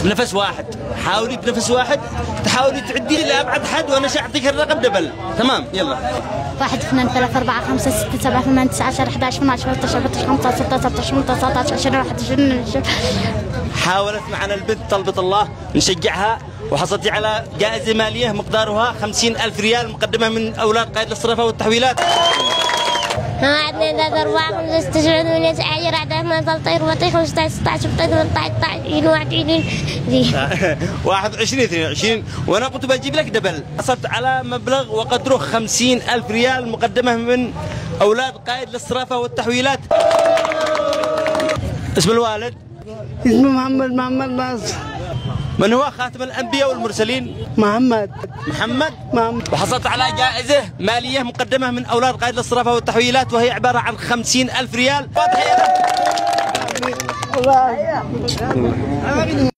بنفس واحد، حاولي بنفس واحد تحاولي تعدي لأبعد حد وأنا سأعطيك الرقم دبل. تمام يلا. 1 2 3 4 5 6 7 8 9 10 11 12 13 14 15 16 17 18 19 20 21. حاولت معنا البنت طلبت الله نشجعها وحصلتي على جائزة مالية مقدارها 50,000 ريال مقدمة من أولاد قائد الصرافة والتحويلات. 1 2 3 4 5 6 7 8 9 10 11 12 13 15 16 17 18 21 22 وأنا كنت بجيب لك دبل. حصلت على مبلغ وقدره 50,000 ريال مقدمة من أولاد قائد الصرافة والتحويلات. اسم الوالد؟ اسمه محمد ناصر. من هو خاتم الأنبياء والمرسلين؟ محمد. وحصلت على جائزة مالية مقدمة من أولاد قائد الصرافة والتحويلات وهي عبارة عن 50,000 ريال.